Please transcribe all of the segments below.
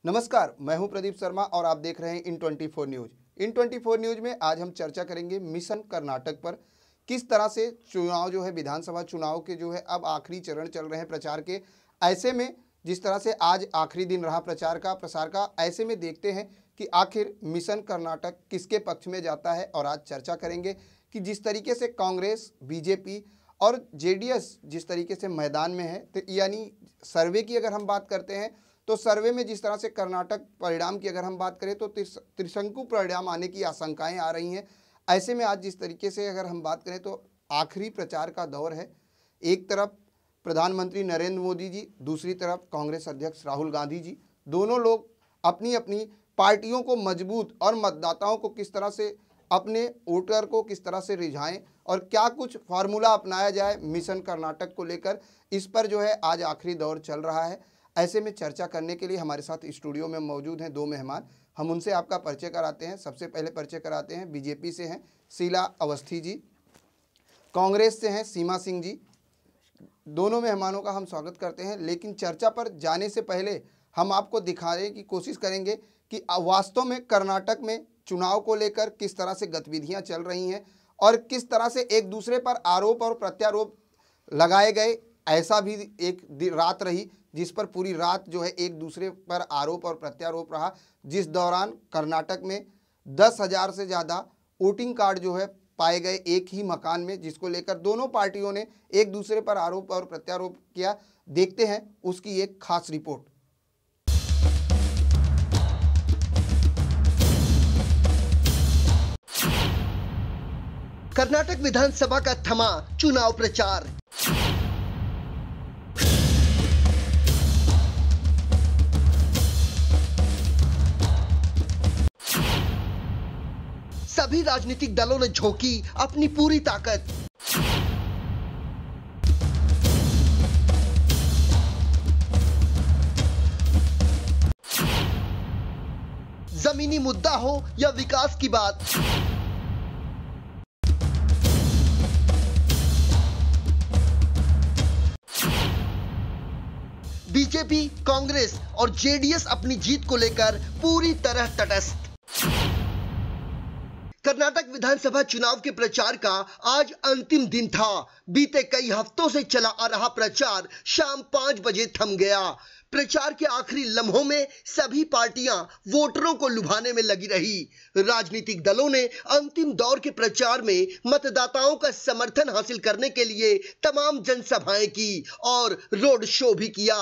नमस्कार, मैं हूं प्रदीप शर्मा और आप देख रहे हैं इन 24 न्यूज। इन 24 न्यूज में आज हम चर्चा करेंगे मिशन कर्नाटक पर। किस तरह से चुनाव जो है, विधानसभा चुनाव के जो है अब आखिरी चरण चल रहे हैं प्रचार के। ऐसे में जिस तरह से आज आखिरी दिन रहा प्रचार का, प्रसार का, ऐसे में देखते हैं कि आखिर मिशन कर्नाटक किसके पक्ष में जाता है। और आज चर्चा करेंगे कि जिस तरीके से कांग्रेस, बीजेपी और जेडीएस जिस तरीके से मैदान में है, तो यानी सर्वे की अगर हम बात करते हैं तो सर्वे में जिस तरह से कर्नाटक परिणाम की अगर हम बात करें तो त्रिशंकु परिणाम आने की आशंकाएं आ रही हैं। ऐसे में आज जिस तरीके से अगर हम बात करें तो आखिरी प्रचार का दौर है। एक तरफ प्रधानमंत्री नरेंद्र मोदी जी, दूसरी तरफ कांग्रेस अध्यक्ष राहुल गांधी जी, दोनों लोग अपनी अपनी पार्टियों को मजबूत और मतदाताओं को किस तरह से, अपने वोटर को किस तरह से रिझाएं और क्या कुछ फार्मूला अपनाया जाए मिशन कर्नाटक को लेकर, इस पर जो है आज आखिरी दौर चल रहा है। ऐसे में चर्चा करने के लिए हमारे साथ स्टूडियो में मौजूद हैं दो मेहमान। हम उनसे आपका परिचय कराते हैं। सबसे पहले परिचय कराते हैं, बीजेपी से हैं शीला अवस्थी जी, कांग्रेस से हैं सीमा सिंह जी। दोनों मेहमानों का हम स्वागत करते हैं। लेकिन चर्चा पर जाने से पहले हम आपको दिखाने की कोशिश करेंगे कि वास्तव में कर्नाटक में चुनाव को लेकर किस तरह से गतिविधियां चल रही हैं और किस तरह से एक दूसरे पर आरोप और प्रत्यारोप लगाए गए। ऐसा भी एक रात रही जिस पर पूरी रात जो है एक दूसरे पर आरोप और प्रत्यारोप रहा, जिस दौरान कर्नाटक में 10,000 से ज़्यादा वोटिंग कार्ड जो है पाए गए एक ही मकान में, जिसको लेकर दोनों पार्टियों ने एक दूसरे पर आरोप और प्रत्यारोप किया। देखते हैं उसकी एक खास रिपोर्ट। कर्नाटक विधानसभा का थमा चुनाव प्रचार। सभी राजनीतिक दलों ने झोंकी अपनी पूरी ताकत। जमीनी मुद्दा हो या विकास की बात, बीजेपी, कांग्रेस और जेडीएस अपनी जीत को लेकर पूरी तरह तटस्थ। कर्नाटक विधानसभा चुनाव के प्रचार का आज अंतिम दिन था। बीते कई हफ्तों से चला आ रहा प्रचार शाम 5 बजे थम गया। प्रचार के आखिरी लम्हों में सभी पार्टियां वोटरों को लुभाने में लगी रही। राजनीतिक दलों ने अंतिम दौर के प्रचार में मतदाताओं का समर्थन हासिल करने के लिए तमाम जनसभाएं की और रोड शो भी किया।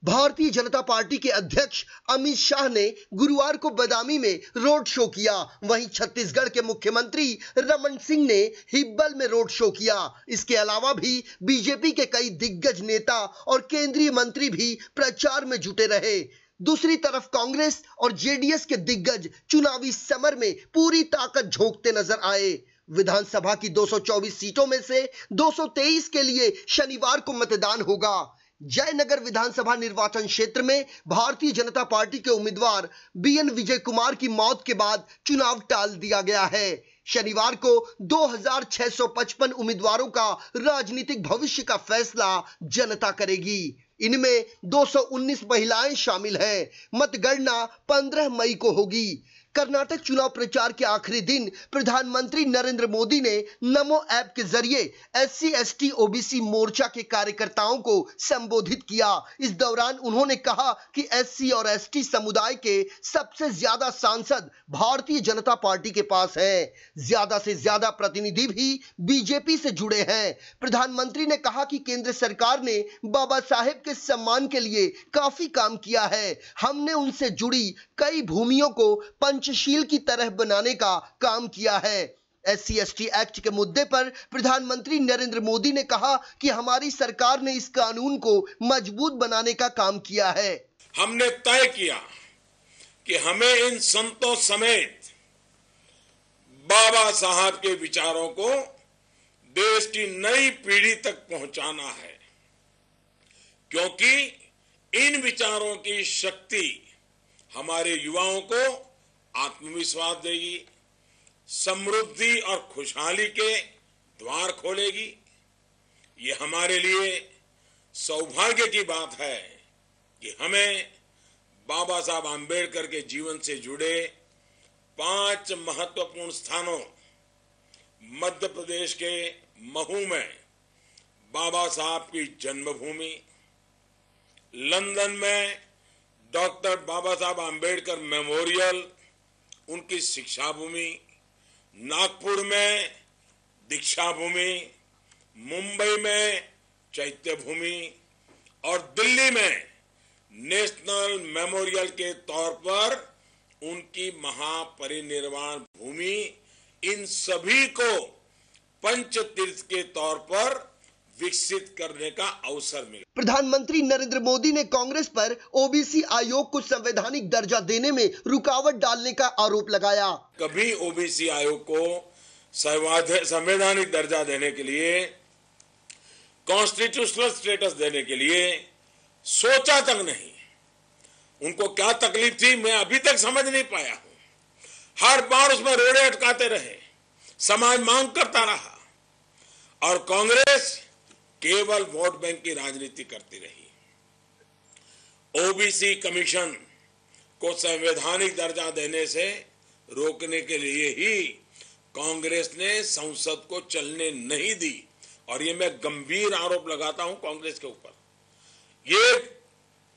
भारतीय जनता पार्टी के अध्यक्ष अमित शाह ने गुरुवार को बदामी में रोड शो किया। वहीं छत्तीसगढ़ के मुख्यमंत्री रमन सिंह ने हिब्बल में रोड शो किया। इसके अलावा भी बीजेपी के कई दिग्गज नेता और केंद्रीय मंत्री भी प्रचार में जुटे रहे। दूसरी तरफ कांग्रेस और जेडीएस के दिग्गज चुनावी समर में पूरी ताकत झोंकते नजर आए। विधानसभा की 224 सीटों में से 223 के लिए शनिवार को मतदान होगा। जयनगर विधानसभा निर्वाचन क्षेत्र में भारतीय जनता पार्टी के उम्मीदवार बीएन विजय कुमार की मौत के बाद चुनाव टाल दिया गया है। शनिवार को 2655 उम्मीदवारों का राजनीतिक भविष्य का फैसला जनता करेगी। इनमें 219 महिलाएं शामिल हैं। मतगणना 15 मई को होगी। कर्नाटक चुनाव प्रचार के आखिरी दिन प्रधानमंत्री नरेंद्र मोदी ने नमो ऐप के जरिए एससी एसटी ओबीसी मोर्चा के कार्यकर्ताओं को संबोधित किया। इस दौरान उन्होंने कहा कि एससी और एसटी समुदाय के सबसे ज्यादा सांसद भारतीय जनता पार्टी के पास हैं। ज्यादा से ज्यादा प्रतिनिधि भी बीजेपी से जुड़े हैं। प्रधानमंत्री ने कहा कि केंद्र सरकार ने बाबा साहेब के सम्मान के लिए काफी काम किया है। हमने उनसे जुड़ी कई भूमियों को पंचशील की तरह बनाने का काम किया है। एससी एसटी एक्ट के मुद्दे पर प्रधानमंत्री नरेंद्र मोदी ने कहा कि हमारी सरकार ने इस कानून को मजबूत बनाने का काम किया है। हमने तय किया कि हमें इन संतों समेत बाबा साहब के विचारों को देश की नई पीढ़ी तक पहुंचाना है, क्योंकि इन विचारों की शक्ति हमारे युवाओं को आत्मविश्वास देगी, समृद्धि और खुशहाली के द्वार खोलेगी। ये हमारे लिए सौभाग्य की बात है कि हमें बाबा साहब आम्बेडकर के जीवन से जुड़े 5 महत्वपूर्ण स्थानों मध्य प्रदेश के महू में बाबा साहब की जन्मभूमि, लंदन में डॉक्टर बाबा साहब आम्बेडकर मेमोरियल उनकी शिक्षा भूमि, नागपुर में दीक्षा भूमि, मुंबई में चैत्य भूमि और दिल्ली में नेशनल मेमोरियल के तौर पर उनकी महापरिनिर्वाण भूमि, इन सभी को पंचतीर्थ के तौर पर विकसित करने का अवसर मिला। प्रधानमंत्री नरेंद्र मोदी ने कांग्रेस पर ओबीसी आयोग को संवैधानिक दर्जा देने में रुकावट डालने का आरोप लगाया। कभी ओबीसी आयोग को संवैधानिक दर्जा देने के लिए, कॉन्स्टिट्यूशनल स्टेटस देने के लिए सोचा तक नहीं। उनको क्या तकलीफ थी मैं अभी तक समझ नहीं पाया हूं। हर बार उसमें रोड़े अटकाते रहे, समाज मांग करता रहा और कांग्रेस केवल वोट बैंक की राजनीति करती रही। ओबीसी कमीशन को संवैधानिक दर्जा देने से रोकने के लिए ही कांग्रेस ने संसद को चलने नहीं दी और ये मैं गंभीर आरोप लगाता हूं कांग्रेस के ऊपर। ये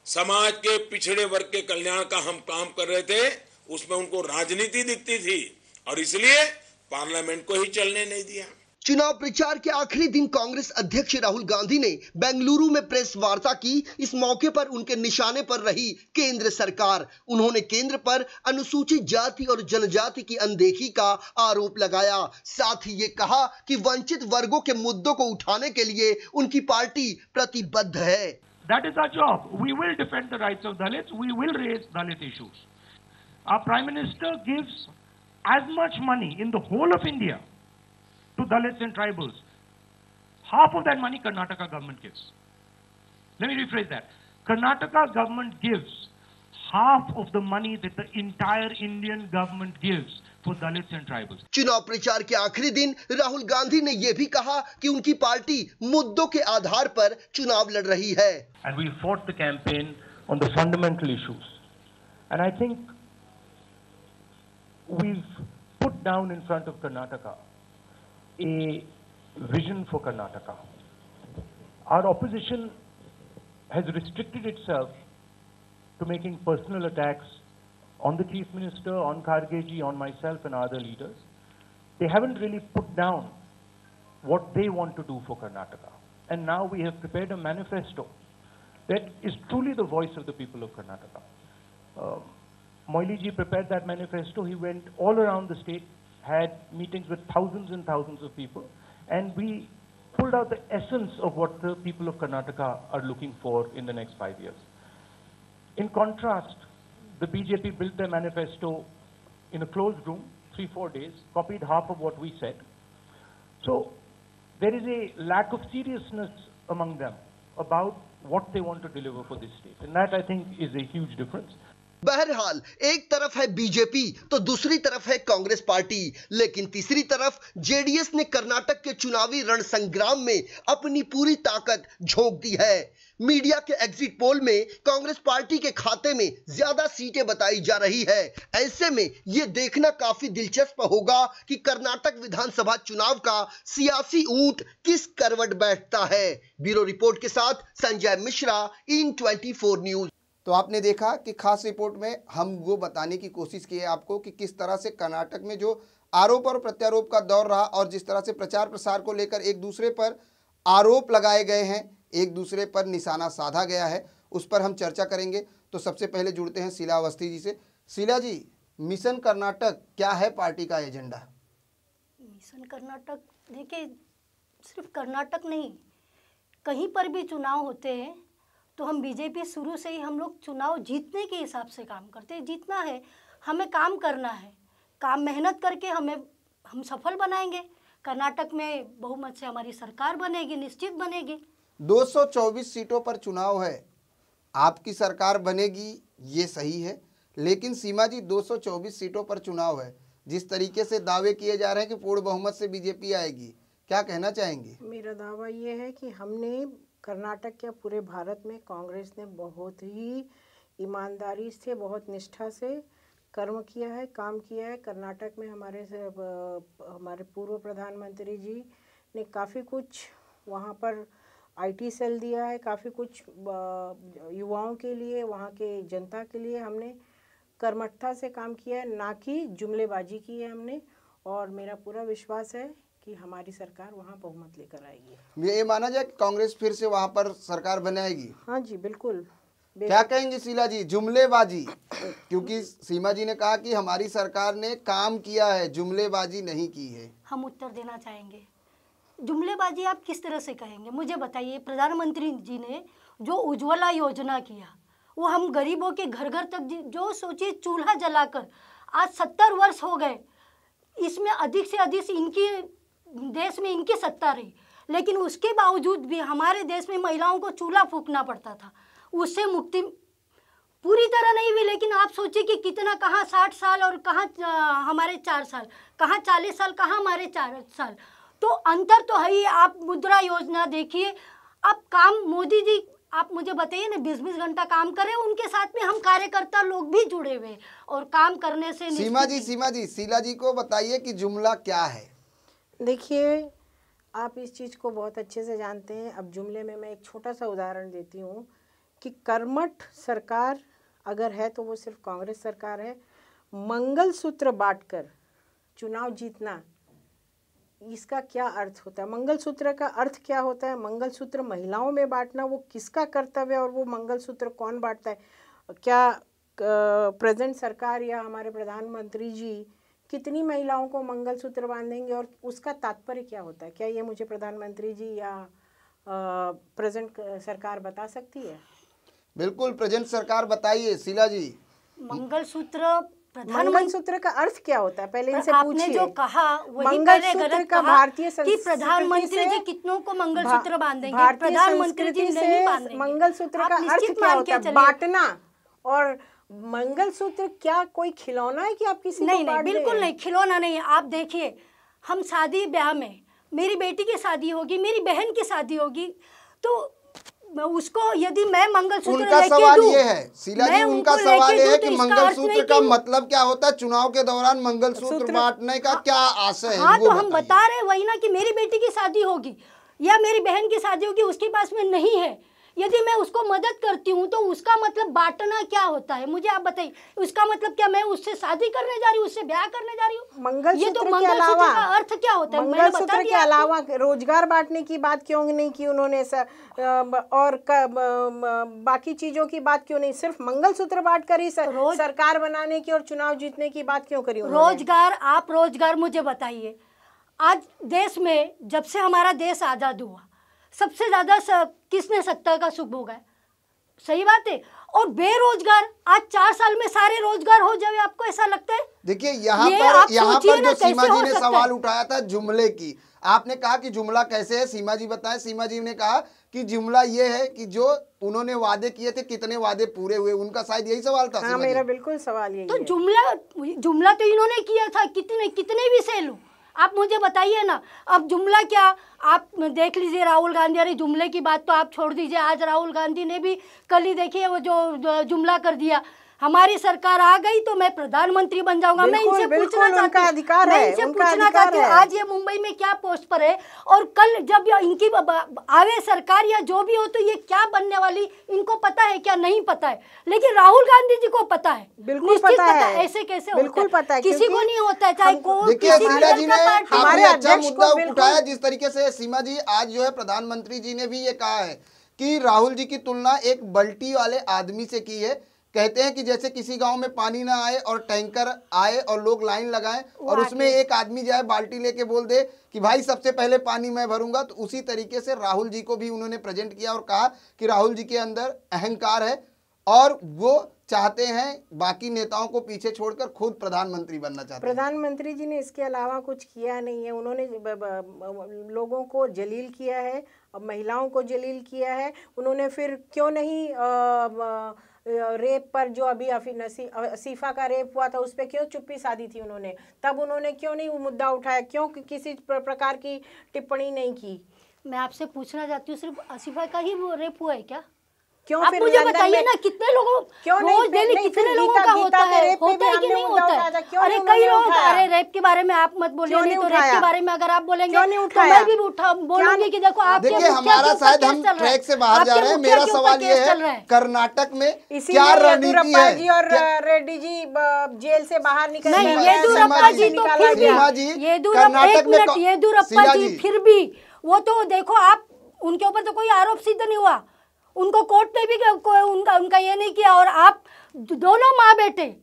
समाज के पिछड़े वर्ग के कल्याण का हम काम कर रहे थे, उसमें उनको राजनीति दिखती थी और इसलिए पार्लियामेंट को ही चलने नहीं दिया। चुनाव प्रचार के आखिरी दिन कांग्रेस अध्यक्ष राहुल गांधी ने बेंगलुरु में प्रेस वार्ता की। इस मौके पर उनके निशाने पर रही केंद्र सरकार। उन्होंने केंद्र पर अनुसूचित जाति और जनजाति की अनदेखी का आरोप लगाया। साथ ही ये कहा कि वंचित वर्गों के मुद्दों को उठाने के लिए उनकी पार्टी प्रतिबद्ध है। That is our job. We will defend the rights of Dalits. We will raise Dalit issues. Our Prime Minister gives as much money in the whole of India to Dalits and tribals. Half of that money Karnataka government gives. Let me rephrase that. Karnataka government gives half of the money that the entire Indian government gives for Dalits and tribals. चुनाव प्रचार के आखिरी दिन राहुल गांधी ने यह भी कहा कि उनकी पार्टी मुद्दों के आधार पर चुनाव लड़ रही है। And we fought the campaign on the fundamental issues. And I think we've put down in front of Karnataka a vision for Karnataka. Our opposition has restricted itself to making personal attacks on the Chief Minister, on Khargeji, on myself and other leaders. They haven't really put down what they want to do for Karnataka. And now we have prepared a manifesto that is truly the voice of the people of Karnataka. Moili ji prepared that manifesto. He went all around the state, had meetings with thousands and thousands of people, and we pulled out the essence of what the people of Karnataka are looking for in the next 5 years. In contrast, the BJP built their manifesto in a closed room, 3-4 days, copied half of what we said. So there is a lack of seriousness among them about what they want to deliver for this state. And that, I think, is a huge difference. बहरहाल एक तरफ है BJP तो दूसरी तरफ है Congress party, लेकिन तीसरी तरफ जेडीएस ने कर्नाटक के चुनावी रण संग्राम में अपनी पूरी ताकत झोंक दी है। मीडिया के एग्जिट पोल में कांग्रेस पार्टी के खाते में ज्यादा सीटें बताई जा रही है। ऐसे में यह देखना काफी दिलचस्प होगा कि कर्नाटक विधानसभा चुनाव का सियासी ऊंट किस करवट बैठता है। ब्यूरो रिपोर्ट के साथ संजय मिश्रा, IN24 न्यूज। तो आपने देखा कि खास रिपोर्ट में हम वो बताने की कोशिश की है आपको कि किस तरह से कर्नाटक में जो आरोप और प्रत्यारोप का दौर रहा और जिस तरह से प्रचार प्रसार को लेकर एक दूसरे पर आरोप लगाए गए हैं, एक दूसरे पर निशाना साधा गया है, उस पर हम चर्चा करेंगे। तो सबसे पहले जुड़ते हैं शीला अवस्थी जी से। शीला जी, मिशन कर्नाटक क्या है पार्टी का एजेंडा? मिशन कर्नाटक देखिए, सिर्फ कर्नाटक नहीं, कहीं पर भी चुनाव होते हैं तो हम बीजेपी शुरू से ही हम लोग चुनाव जीतने के हिसाब से काम करते हैं। जीतना है, हमें काम करना है, काम मेहनत करके हम सफल बनाएंगे। कर्नाटक में बहुमत से हमारी सरकार बनेगी, निश्चित बनेगी। 224 सीटों पर चुनाव है, आपकी सरकार बनेगी, ये सही है, लेकिन सीमा जी 224 सीटों पर चुनाव है, जिस तरीके से दावे किए जा रहे हैं कि पूर्ण बहुमत से बीजेपी आएगी, क्या कहना चाहेंगी? मेरा दावा ये है कि हमने कर्नाटक के पूरे भारत में कांग्रेस ने बहुत ही ईमानदारी से, बहुत निष्ठा से कर्म किया है, काम किया है। कर्नाटक में हमारे पूर्व प्रधानमंत्री जी ने काफ़ी कुछ वहाँ पर आईटी सेल दिया है, काफ़ी कुछ युवाओं के लिए, वहाँ के जनता के लिए हमने कर्मठता से काम किया है, ना कि जुमलेबाजी की है हमने। और मेरा पूरा विश्वास है कि हमारी सरकार वहाँ बहुमत लेकर आएगी। ये माना जाए कि कांग्रेस फिर से वहां पर सरकार बनाएगी? हाँ जी, बिल्कुल। क्या कहेंगे शीला जी, जुमलेबाजी? क्योंकि सीमा जी ने कहा कि हमारी सरकार ने काम किया है, जुमलेबाजी नहीं की है। हम उत्तर देना चाहेंगे। जुमलेबाजी आप किस तरह से कहेंगे, मुझे बताइए। प्रधानमंत्री जी ने जो उज्ज्वला योजना किया, वो हम गरीबों के घर घर तक, जो सोचिए चूल्हा जलाकर आज 70 वर्ष हो गए, इसमें अधिक से अधिक इनकी देश में इनकी सत्ता रही, लेकिन उसके बावजूद भी हमारे देश में महिलाओं को चूल्हा फूंकना पड़ता था। उससे मुक्ति पूरी तरह नहीं हुई, लेकिन आप सोचिए कि कितना, कहाँ 60 साल और कहाँ हमारे 4 साल, कहाँ 40 साल, कहाँ हमारे 4 साल, तो अंतर तो है ही। आप मुद्रा योजना देखिए, अब काम मोदी जी, आप मुझे बताइए ना, 20-20 घंटा काम करें, उनके साथ में हम कार्यकर्ता लोग भी जुड़े हुए और काम करने से। सीमा जी शीला जी को बताइए कि जुमला क्या है। देखिए, आप इस चीज़ को बहुत अच्छे से जानते हैं। अब जुमले में मैं एक छोटा सा उदाहरण देती हूँ कि कर्मठ सरकार अगर है तो वो सिर्फ कांग्रेस सरकार है। मंगलसूत्र बांटकर चुनाव जीतना, इसका क्या अर्थ होता है? मंगलसूत्र का अर्थ क्या होता है? मंगलसूत्र महिलाओं में बांटना वो किसका कर्तव्य है और वो मंगलसूत्र कौन बांटता है? क्या प्रेजेंट सरकार या हमारे प्रधानमंत्री जी कितनी महिलाओं को मंगलसूत्र बांधेंगे और उसका तात्पर्य क्या होता है? क्या ये मुझे प्रधानमंत्री जी या प्रेजेंट सरकार बता सकती है? बिल्कुल, प्रेजेंट सरकार बताइए शीला जी। मंगलसूत्र का अर्थ क्या होता है? पहले इनसे पूछिए। आपने जो कहा वही मंगलसूत्र का भारतीय कि प्रधानमंत्री जी कितनों को मंगलसूत्र बांधेंगे, भारतीय प्रधानमंत्री जी संस्कृति नहीं से बांधेंगे। मंगलसूत्र का अर्थ क्या होता है? बांटना। और मंगलसूत्र क्या कोई खिलौना है कि आप किसी नहीं, को बांट दें? बिल्कुल नहीं, खिलौना नहीं है। आप देखिए, हम शादी ब्याह में, मेरी बेटी की शादी होगी, मेरी बहन की शादी होगी, तो उसको यदि मैं मंगलसूत्र उनका सवाल ये है शीला जी, उनका सवाल ये है कि मंगलसूत्र का मतलब क्या होता है? चुनाव के दौरान मंगलसूत्र बांटने का क्या आशय है? हाँ, तो हम बता रहे वही ना कि मेरी बेटी की शादी होगी या मेरी बहन की शादी होगी, उसके पास में नहीं है, यदि मैं उसको मदद करती हूँ तो उसका मतलब बांटना क्या होता है? मुझे आप बताइए, उसका मतलब क्या मैं उससे शादी करने जा रही हूँ, उससे ब्याह करने जा रही हूँ? ये तो मंगलसूत्र का अर्थ क्या होता है? मंगलसूत्र के अलावा रोजगार बांटने की बात क्यों नहीं की उन्होंने? और बाकी चीजों की बात क्यों नहीं? सिर्फ मंगलसूत्र बांट कर ही सरकार बनाने की और चुनाव जीतने की बात क्यों करी उन्होंने? रोजगार मुझे बताइए। आज देश में जब से हमारा देश आजाद हुआ, सबसे ज्यादा किसने सत्ता का सुख भोगा है? सही बात है। और बेरोजगार, आज 4 साल में सारे रोजगार हो जाए, आपको ऐसा लगता है? देखिए, यहाँ पर जो सीमा जी ने सवाल उठाया था जुमले की, आपने कहा कि जुमला कैसे है, सीमा जी बताएं। सीमा जी ने कहा कि जुमला ये है कि जो उन्होंने वादे किए थे, कितने वादे पूरे हुए, उनका शायद यही सवाल था। हाँ, मेरा बिल्कुल सवाल यही तो है। जुमला तो इन्होंने किया था, कितने भी से लो, आप मुझे बताइए ना। अब जुमला क्या, आप देख लीजिए राहुल गांधी, अरे जुमले की बात तो आप छोड़ दीजिए, आज राहुल गांधी ने भी कल ही देखिए वो जो जुमला कर दिया, हमारी सरकार आ गई तो मैं प्रधानमंत्री बन जाऊंगा। मैं इनसे पूछना चाहती हूँ, मैं इनसे पूछना चाहती हूँ, आज ये मुंबई में क्या पोस्ट पर है और कल जब इनकी आवे सरकार या जो भी हो तो ये क्या बनने वाली, इनको पता है क्या? नहीं पता है, लेकिन राहुल गांधी जी को पता है, बिल्कुल पता है। ऐसे कैसे बिल्कुल पता है, किसी को नहीं होता है, चाहे को। देखिए, शीला जी ने काफी अच्छा मुद्दा उठाया जिस तरीके से। सीमा जी, आज जो है प्रधानमंत्री जी ने भी ये कहा है कि राहुल जी की तुलना एक बल्टी वाले आदमी से की है। कहते हैं कि जैसे किसी गांव में पानी ना आए और टैंकर आए और लोग लाइन लगाएं और उसमें एक आदमी जाए बाल्टी लेके बोल दे कि भाई सबसे पहले पानी मैं भरूंगा, तो उसी तरीके से राहुल जी को भी उन्होंने प्रेजेंट किया और कहा कि राहुल जी के अंदर अहंकार है और वो चाहते हैं बाकी नेताओं को पीछे छोड़कर खुद प्रधानमंत्री बनना चाहते हैं। प्रधानमंत्री जी ने इसके अलावा कुछ किया नहीं है। उन्होंने लोगों को जलील किया है, महिलाओं को जलील किया है। उन्होंने फिर क्यों नहीं रेप पर, जो अभी असीफा का रेप हुआ था, उस पर क्यों चुप्पी साधी थी उन्होंने? तब उन्होंने क्यों नहीं वो मुद्दा उठाया? क्यों किसी प्रकार की टिप्पणी नहीं की? मैं आपसे पूछना चाहती हूँ, सिर्फ असीफा का ही वो रेप हुआ है क्या? क्यों आप फिर मुझे लंदन बताइए में ना कितने लोगों क्यों नहीं रोज डेली नहीं, कितने फिर लोगों गीता का गीता होता के है रेप पे भी कि हमने नहीं मुद्दा होता उठाया है? था, क्यों अरे नहीं कई उन्होंने लोग, उठाया? अरे रेप के बारे में आप मत बोलिए, क्यों नहीं नहीं तो रेप के उठाया? बारे में अगर आप बोलेंगे क्यों नहीं तो उठाया? मैं भी बोलूंगी कि देखो आपके देखिए, मुखिया हमारा के ऊपर शायद केस हम चल रहा है, ट्रैक से बाहर जा आपके रहे हैं। मुखिया मेरा के ऊपर सवाल ये केस चल रहा है, है। कर्नाटक में क्या इसीलिए रणनीति येदुरप्पा है? जी और रेड्डी जी जेल से बाहर निकल नहीं, गए, येदुरप्पा जी तो निकाला फिर गया। जी, भी येदुरप्पा, कर्नाटक एक में मिनट, येदुरप्पा शीला जी जी, फिर भी वो तो देखो, आप उनके ऊपर तो कोई आरोप सिद्ध नहीं हुआ, उनको कोर्ट ने भी उनका ये नहीं किया, और आप दोनों माँ बेटे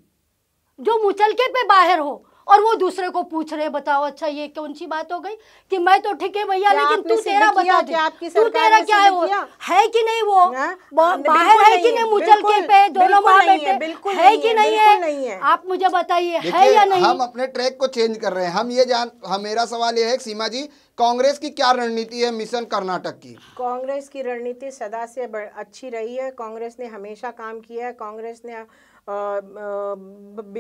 जो मुचलके पे बाहर हो और वो दूसरे को पूछ रहे, बताओ अच्छा ये कौन सी बात हो गई कि मैं तो ठीक है भैया, क्या लेकिन आपने तू सिद्ध तेरा किया? बता दे, क्या आपकी तू सरकार तेरा ने क्या सिद्ध है, वो किया? है कि नहीं, वो हाँ? बाहर है कि नहीं मुचलके पे, दोनों बिल्कुल माँ नहीं है, बेटे बिल्कुल है नहीं कि है, नहीं बिल्कुल नहीं है? है। आप मुझे बताइए है देखिए, या नहीं? हम अपने ट्रैक को चेंज कर रहे हैं। मेरा सवाल ये है सीमा जी, कांग्रेस की क्या रणनीति है मिशन कर्नाटक की? कांग्रेस की रणनीति सदा से अच्छी रही है। कांग्रेस ने हमेशा काम किया है। कांग्रेस ने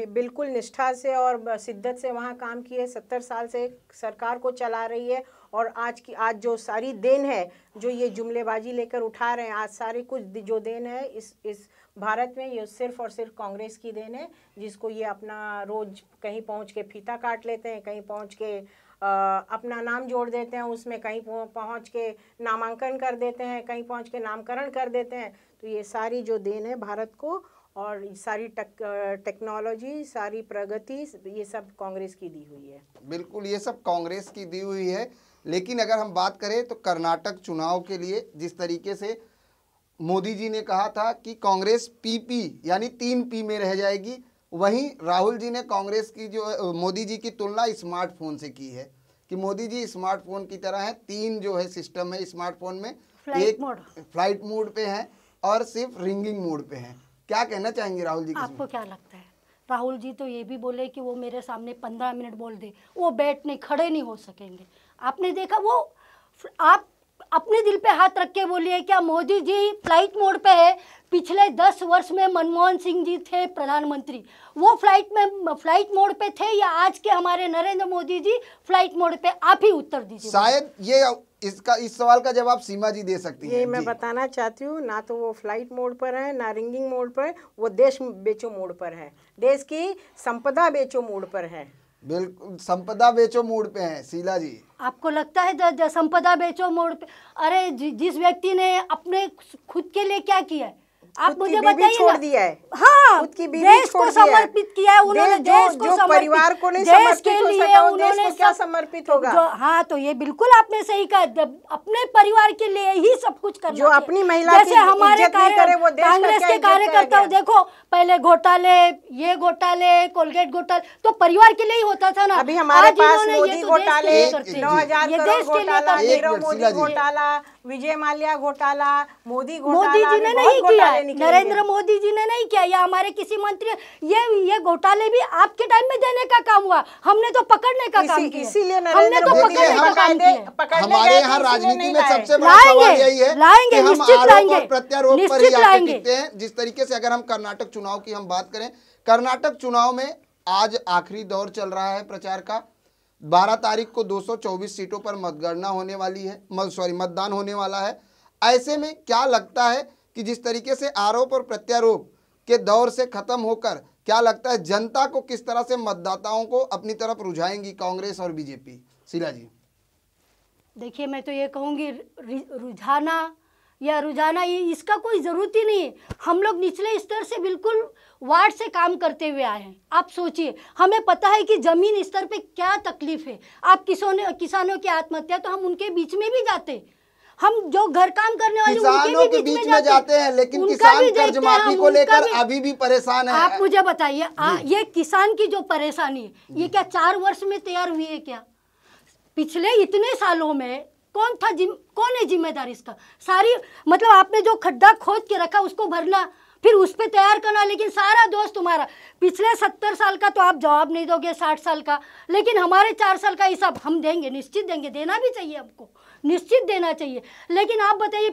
बिल्कुल निष्ठा से और शिद्दत से वहाँ काम किए। 70 साल से सरकार को चला रही है, और आज जो सारी देन है, जो ये जुमलेबाजी लेकर उठा रहे हैं, आज सारी कुछ जो देन है इस भारत में, ये सिर्फ और सिर्फ कांग्रेस की देन है, जिसको ये अपना रोज कहीं पहुँच के फीता काट लेते हैं, कहीं पहुँच के अपना नाम जोड़ देते हैं उसमें, कहीं पहुँच के नामांकन कर देते हैं, कहीं पहुँच के नामकरण कर देते हैं। तो ये सारी जो देन है भारत को, और सारी टेक्नोलॉजी, सारी प्रगति, ये सब कांग्रेस की दी हुई है। बिल्कुल, ये सब कांग्रेस की दी हुई है। लेकिन अगर हम बात करें तो कर्नाटक चुनाव के लिए जिस तरीके से मोदी जी ने कहा था कि कांग्रेस पीपी यानी 3 पी में रह जाएगी, वहीं राहुल जी ने कांग्रेस की जो मोदी जी की तुलना स्मार्टफोन से की है कि मोदी जी स्मार्टफोन की तरह है। 3 जो है सिस्टम है स्मार्टफोन में, एक फ्लाइट मोड पे है और सिर्फ रिंगिंग मोड पे है। क्या कहना चाहेंगे राहुल जी? आपको क्या लगता है? राहुल जी तो ये भी बोले कि वो मेरे सामने 15 मिनट बोल दे, वो बैठने खड़े नहीं हो सकेंगे। आपने देखा, वो आप अपने दिल पे हाथ रख के बोलिए, क्या मोदी जी फ्लाइट मोड पे है? पिछले 10 वर्ष में मनमोहन सिंह जी थे प्रधानमंत्री, वो फ्लाइट मोड पे थे, या आज के हमारे नरेंद्र मोदी जी फ्लाइट मोड पे? आप ही उत्तर दीजिए। शायद ये इस सवाल का जवाब सीमा जी दे सकती हैं। ये मैं बताना चाहती हूँ, ना तो वो फ्लाइट मोड पर है, ना रिंगिंग मोड पर, वो देश बेचो मोड पर है, देश की संपदा बेचो मोड पर है। बिल्कुल, संपदा बेचो मोड पे है। शीला जी, आपको लगता है संपदा बेचो मोड पे? अरे जिस व्यक्ति ने अपने खुद के लिए क्या किया है, आप मुझे बताइए छोड़ ना। दिया है, हाँ, खुद की बीवी देश छोड़ को दिया है। समर्पित किया है उन्होंने, देश को जो परिवार को नहीं देश समर्पित के हो लिए सका, वो देश उन्होंने को क्या समर्पित होगा? हाँ, तो ये बिल्कुल आपने सही कहा, अपने परिवार के लिए ही सब कुछ करना जो चाहिए। अपनी महिला जैसे की हमारे इज्जत नहीं करे, वो देश का कांग्रेस क्या के इज्जत कार्यकर्ता करेगा? देखो, पहले घोटाले, ये घोटाले, कोलगेट घोटाले, तो परिवार के लिए ही होता था ना। अभी हमारे आज पास इन्होंने मोदी ये तो देश के घोटाले, लिए करते हैं। 9,000 ये करोड़ देश के लिए घोटाला, करते हैं। नीरव मिनट, मोदी शीला जी। घोटाला, विजय माल्या घोटाला, मोदी मोदी घोटाला, जी ने अभी नहीं बहुत किया, घोटाले निकलेंगे। नरेंद्र मोदी जी ने नहीं किया, या हमारे किसी मंत्री, ये घोटाले भी आपके टाइम में देने का काम हुआ, हमने तो पकड़ने का काम किया। इसीलिए हमने नरेंद्र तो मोदी पकड़ने का काम किया। हमारे यहाँ राजनीति में सबसे बड़ा लाएंगे, सवाल यही है लाएंगे, कि हम निश्चित आरोप लाएंगे, और प्रत्यारोप पर ही निश्चित आके लाएंगे। टिकते हैं। जिस तरीके से अगर हम कर्नाटक चुनाव की हम बात करें, कर्नाटक चुनाव में आज आखिरी दौर चल रहा है प्रचार का। 12 तारीख को 224 सीटों पर मतगणना होने वाली है, मतदान होने वाला है। ऐसे में क्या लगता है कि जिस तरीके से आरोप और प्रत्यारोप के दौर से खत्म होकर, क्या लगता है जनता को किस तरह से मतदाताओं को अपनी तरफ रुझाएंगी कांग्रेस और बीजेपी? शीला जी, देखिए, मैं तो ये कहूँगी, रुझाना इसका कोई ज़रूरत ही नहीं है। हम लोग निचले स्तर से बिल्कुल वार्ड से काम करते हुए आए हैं। आप सोचिए, हमें पता है कि ज़मीन स्तर पे क्या तकलीफ है। आप किसानों की आत्महत्या, तो हम उनके बीच में भी जाते, हम जो घर काम करने वाले किसानों के बीच में जाते हैं, लेकिन किसान कर्ज माफी को लेकर अभी भी परेशान है। आप मुझे बताइए, ये किसान की जो परेशानी है, ये क्या 4 वर्ष में तैयार हुई है क्या? पिछले इतने सालों में कौन है जिम्मेदार इसका? सारी मतलब आपने जो खड्डा खोद के रखा उसको भरना, फिर उस पर तैयार करना, लेकिन सारा दोष तुम्हारा। पिछले 70 साल का तो आप जवाब नहीं दोगे, 60 साल का, लेकिन हमारे 4 साल का हिसाब हम देंगे, निश्चित देंगे, देना भी चाहिए, हमको निश्चित देना चाहिए। लेकिन आप बताइए,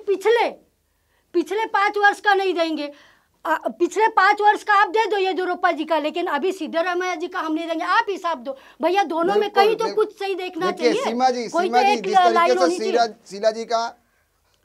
पिछले 5 वर्ष का नहीं देंगे, पिछले 5 वर्ष का आप दे दो येदियुरप्पा जी का, लेकिन अभी सिद्धरामैया जी का हम नहीं देंगे। आप हिसाब दो भैया, दोनों में कहीं तो कुछ सही देखना चाहिए। सीमा जी, जिस तरीके से शीला जी का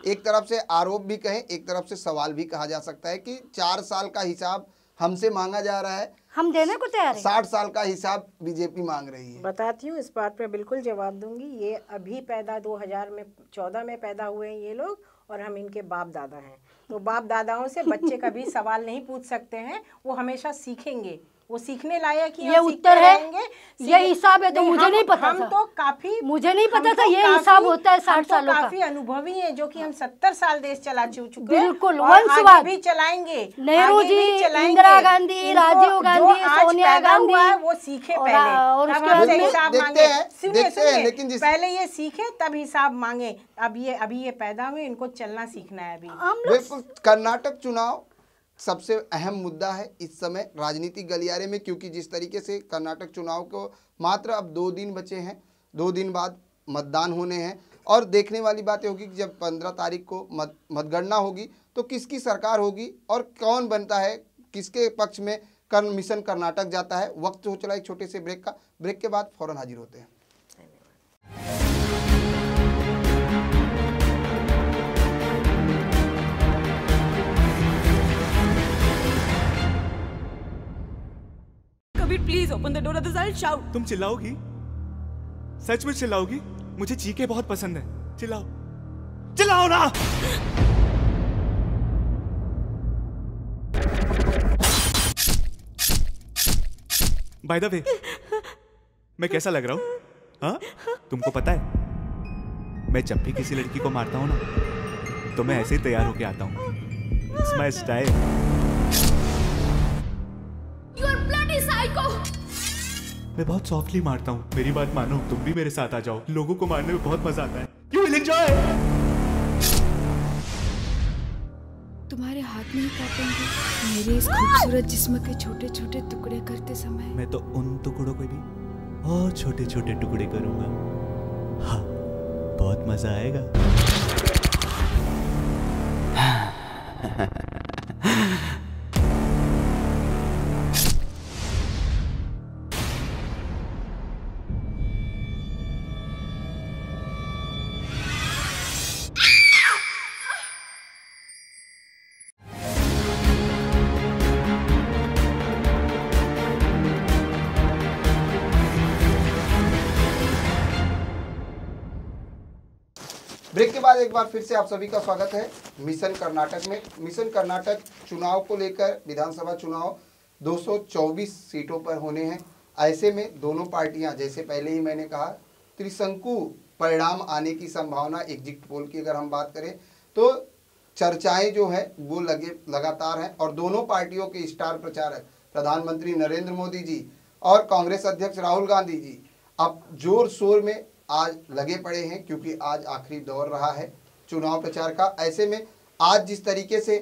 एक तरफ से आरोप भी कहें, एक तरफ से सवाल भी कहा जा सकता है कि 4 साल का हिसाब हमसे मांगा जा रहा है, हम देने को तैयार हैं। 60 साल का हिसाब बीजेपी मांग रही है। बताती हूँ, इस बात पे बिल्कुल जवाब दूंगी। ये अभी पैदा 2014 में पैदा हुए हैं ये लोग, और हम इनके बाप दादा हैं। तो बाप दादाओं से बच्चे कभी सवाल नहीं पूछ सकते हैं, वो हमेशा सीखेंगे। वो सीखने लायक ही ये उत्तर है, ये हिसाब है। तो मुझे नहीं पता हम था, तो काफी मुझे नहीं पता था ये हिसाब होता है 60 सालों का। काफी अनुभवी हैं, जो कि हम 70 साल देश चला चुके हैं, बिल्कुल और वंशवाद आगे भी चलाएंगे। नेहरू आगे जी, भी चलाएंगे। इंदिरा गांधी, इनको राजीव गांधी, जो आज सोनिया पैदा गांधी, हुआ है, वो सीखे और- पहले, और तब उसके हमसे बाद में हिसाब देखते मांगे। हैं, सुनिए, देखते हैं, सुनिए, लेकिन पहले ये सीखे तब हिसाब मांगे। अभी ये पैदा हुए, इनको चलना सीखना है अभी। हम लोग बिल्कुल। कर्नाटक चुनाव सबसे अहम मुद्दा है इस समय राजनीतिक गलियारे में, क्योंकि जिस तरीके से कर्नाटक चुनाव को मात्र अब 2 दिन बचे हैं, 2 दिन बाद मतदान होने हैं, और देखने वाली बात होगी कि जब 15 तारीख को मतगणना होगी तो किसकी सरकार होगी और कौन बनता है, किसके पक्ष में मिशन कर्नाटक जाता है। वक्त हो चला एक छोटे से ब्रेक का, ब्रेक के बाद फौरन हाजिर होते हैं। Please open the door, others I'll shout. तुम चिल्लाओगी? सच में चिल्लाओगी? मुझे चीखें बहुत पसंद है। चिल्लाओ, चिल्लाओ ना। बाय द वे, मैं कैसा लग रहा हूँ? हाँ? तुमको पता है, मैं जब भी किसी लड़की को मारता हूँ ना, तो मैं ऐसे ही तैयार होके आता हूँ। It's my style. मैं बहुत सॉफ्टली मारता हूँ, मेरी बात मानो, तुम भी मेरे साथ आ जाओ। लोगों को मारने में बहुत मजा आता है। You will enjoy. तुम्हारे हाथ नहीं काटेंगे मेरे इस खूबसूरत जिस्म के छोटे छोटे टुकड़े करते समय? मैं तो उन टुकड़ों को भी और छोटे छोटे टुकड़े करूंगा। हाँ, बहुत मजा आएगा। ब्रेक के बाद एक बार फिर से आप सभी का स्वागत है मिशन कर्नाटक में। मिशन कर्नाटक चुनाव को लेकर विधानसभा चुनाव 224 सीटों पर होने हैं। ऐसे में दोनों पार्टियां, जैसे पहले ही मैंने कहा, त्रिशंकु परिणाम आने की संभावना एग्जिट पोल की अगर हम बात करें तो चर्चाएं जो है वो लगातार हैं, और दोनों पार्टियों के स्टार प्रचारक प्रधानमंत्री नरेंद्र मोदी जी और कांग्रेस अध्यक्ष राहुल गांधी जी अब जोर शोर में आज लगे पड़े हैं, क्योंकि आज आखिरी दौर रहा है चुनाव प्रचार का। ऐसे में आज जिस तरीके से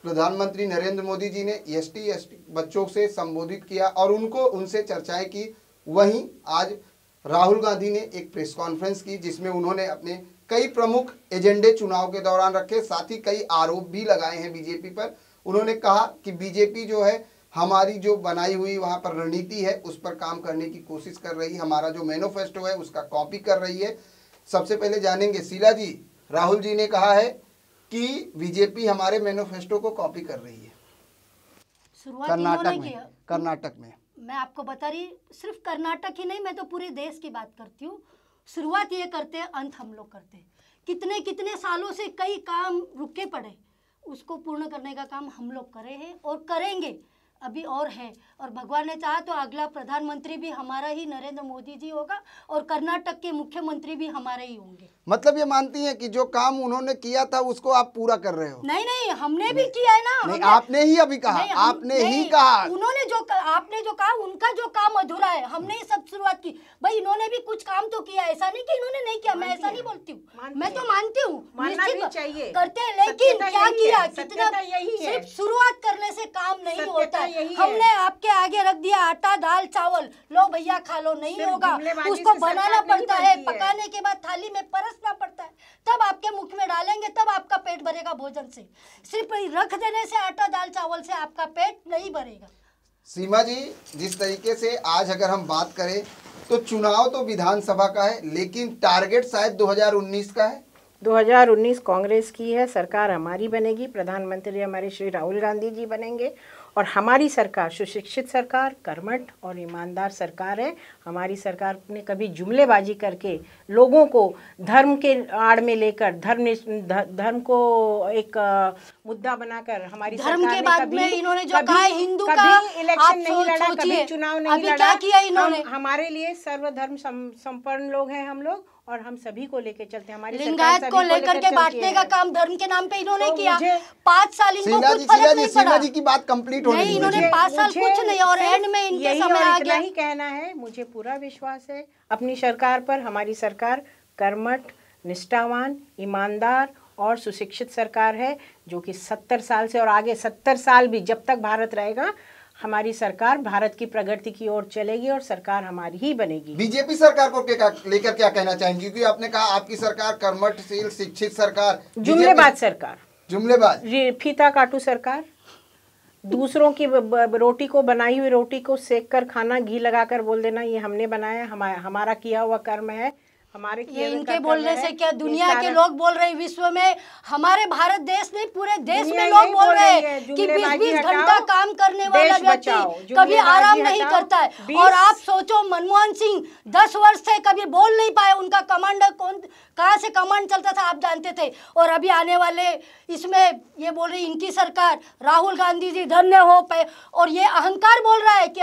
प्रधानमंत्री नरेंद्र मोदी जी ने एसटी बच्चों से संबोधित किया और उनसे चर्चाएं की, वहीं आज राहुल गांधी ने एक प्रेस कॉन्फ्रेंस की जिसमें उन्होंने अपने कई प्रमुख एजेंडे चुनाव के दौरान रखे, साथ ही कई आरोप भी लगाए हैं बीजेपी पर। उन्होंने कहा कि बीजेपी जो है हमारी जो बनाई हुई वहाँ पर रणनीति है उस पर काम करने की कोशिश कर रही है, हमारा जो मैनिफेस्टो है उसका कॉपी कर रही है। सबसे पहले जानेंगे शीला जी, राहुल जी ने कहा है कि बीजेपी हमारे मैनिफेस्टो को कॉपी कर रही है कर्नाटक में। मैं आपको बता रही, सिर्फ कर्नाटक ही नहीं, मैं तो पूरे देश की बात करती हूँ। शुरुआत ये करते हैं, अंत हम लोग करते हैं। कितने कितने सालों से कई काम रुके पड़े, उसको पूर्ण करने का काम हम लोग करे हैं और करेंगे, अभी और है। और भगवान ने चाहा तो अगला प्रधानमंत्री भी हमारा ही नरेंद्र मोदी जी होगा और कर्नाटक के मुख्यमंत्री भी हमारे ही होंगे। मतलब ये मानती हैं कि जो काम उन्होंने किया था उसको आप पूरा कर रहे हो? नहीं नहीं, हमने भी किया है ना। नहीं, आपने ही अभी कहा, आपने ही कहा। उन्होंने जो आपने जो कहा, उनका जो काम अधूरा है, हमने ये सब शुरुआत की। भाई इन्होंने भी कुछ काम तो किया, ऐसा नहीं कि इन्होंने नहीं किया। मैं ऐसा नहीं बोलती हूँ, मैं तो मानती हूँ करते हैं, लेकिन क्या किया, कितना, सिर्फ शुरुआत करने से काम नहीं होता। हमने आपके आगे रख दिया आटा दाल चावल, लो भैया खा लो, नहीं होगा। उसको बनाना पड़ता है, पकाने के बाद थाली में परसना पड़ता है, तब आपके मुख में डालेंगे, तब आपका पेट भरेगा भोजन से। सिर्फ रख देने से आटा दाल चावल से आपका पेट नहीं भरेगा। सीमा जी, जिस तरीके से आज अगर हम बात करें तो चुनाव तो विधानसभा का है, लेकिन टारगेट शायद 2019 का है। 2019 कांग्रेस की है, सरकार हमारी बनेगी, प्रधानमंत्री हमारे श्री राहुल गांधी जी बनेंगे और हमारी सरकार सुशिक्षित सरकार, कर्मठ और ईमानदार सरकार है। हमारी सरकार ने कभी जुमलेबाजी करके लोगों को धर्म के आड़ में लेकर धर्म को एक मुद्दा बनाकर हमारी धर्म सरकार के ने बाद में इन्होंने जो कहा है हिंदू का, कभी इलेक्शन नहीं लड़ा, सोचिए, कभी चुनाव नहीं अभी लड़ा। क्या किया इन्होंने? हमारे लिए सर्वधर्म संपन्न लोग हैं हम लोग और हम सभी को लेके चलते हैं। हमारी लिंगायत को लेकर के बांटने का काम धर्म के नाम पे इन्होंने तो किया। 5 साल इनको कुछ फर्क नहीं पड़ा। सीमा जी की बात कंप्लीट होने नहीं, इन्होंने 5 साल कुछ नहीं और एंड में इनके समय आ गया। ही कहना है, मुझे पूरा विश्वास है अपनी सरकार पर। हमारी सरकार कर्मठ, निष्ठावान, ईमानदार और सुशिक्षित सरकार है जो कि 70 साल से और आगे 70 साल भी जब तक भारत रहेगा हमारी सरकार भारत की प्रगति की ओर चलेगी और सरकार हमारी ही बनेगी। बीजेपी सरकार को लेकर क्या कहना चाहेंगे? क्योंकि आपने कहा आपकी सरकार कर्मठशील शिक्षित सरकार, जुमलेबाज सरकार, जुमलेबाज फीता काटू सरकार, दूसरों की रोटी को, बनाई हुई रोटी को सेक कर खाना, घी लगाकर बोल देना ये हमने बनाया, हमारा किया हुआ कर्म है, हमारे ये इनके बोलने से क्या दुनिया के लोग बोल रहे हैं, विश्व में, हमारे भारत देश नहीं पूरे देश में लोग बोल रहे हैं कि 20-20 घंटा काम करने वाला व्यक्ति कभी आराम नहीं करता है। और आप सोचो मनमोहन सिंह 10 वर्ष से कभी बोल नहीं पाए, उनका कमांडर कौन, कहाँ से कमांड चलता था आप जानते थे। और अभी आने वाले इसमें ये बोल रही इनकी सरकार, राहुल गांधी जी धन्य हो पाए, और ये अहंकार बोल रहा है कि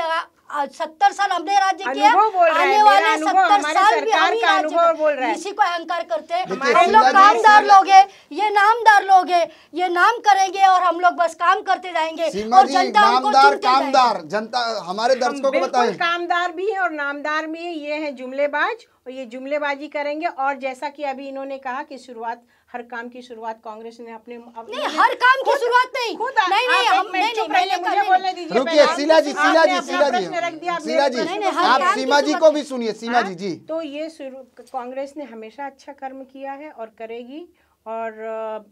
70 साल हमने राज्य किया, आने वाले 70 साल भी हम ही राज्य बोल रहे हैं। इसी को अहंकार करते हैं। हम लोग कामदार लोग हैं, ये नामदार लोग हैं, ये नाम करेंगे और हम लोग बस काम करते जाएंगे और जनता उनको चुनते जाएगी। जनता हमारे दर्शकों को बताएं, कामदार भी है और नामदार भी है, ये है जुमलेबाज और ये जुमलेबाजी करेंगे। और जैसा कि अभी इन्होंने कहा कि शुरुआत, हर काम की शुरुआत कांग्रेस ने अपने नहीं, हर काम की शुरुआत नहीं, रुकिए शीला जी, आप सीमा जी को भी सुनिए। सीमा जी, तो ये कांग्रेस ने हमेशा अच्छा कर्म किया है और करेगी। और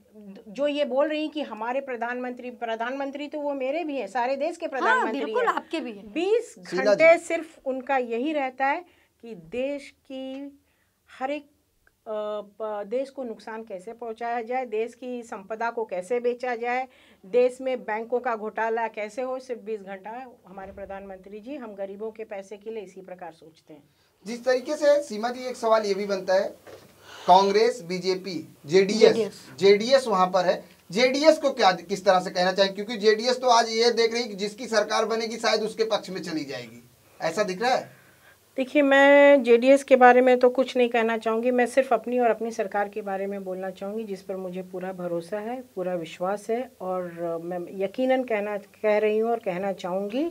जो ये बोल रही कि हमारे प्रधानमंत्री तो वो मेरे भी हैं, सारे देश के प्रधानमंत्री, बिल्कुल आपके भी हैं। 20 घंटे सिर्फ उनका यही रहता है कि देश की हर एक देश को नुकसान कैसे पहुंचाया जाए, देश की संपदा को कैसे बेचा जाए, देश में बैंकों का घोटाला कैसे हो, सिर्फ 20 घंटा हमारे प्रधानमंत्री जी, हम गरीबों के पैसे के लिए इसी प्रकार सोचते हैं। जिस तरीके से सीमा जी, एक सवाल ये भी बनता है, कांग्रेस, बीजेपी, जेडीएस वहां पर है, जेडीएस को क्या किस तरह से कहना चाहिए? क्योंकि जेडीएस तो आज ये देख रही है कि जिसकी सरकार बनेगी शायद उसके पक्ष में चली जाएगी, ऐसा दिख रहा है। देखिए, मैं जेडीएस के बारे में तो कुछ नहीं कहना चाहूँगी, मैं सिर्फ अपनी और अपनी सरकार के बारे में बोलना चाहूँगी जिस पर मुझे पूरा भरोसा है, पूरा विश्वास है। और मैं यकीनन कह रही हूँ और कहना चाहूँगी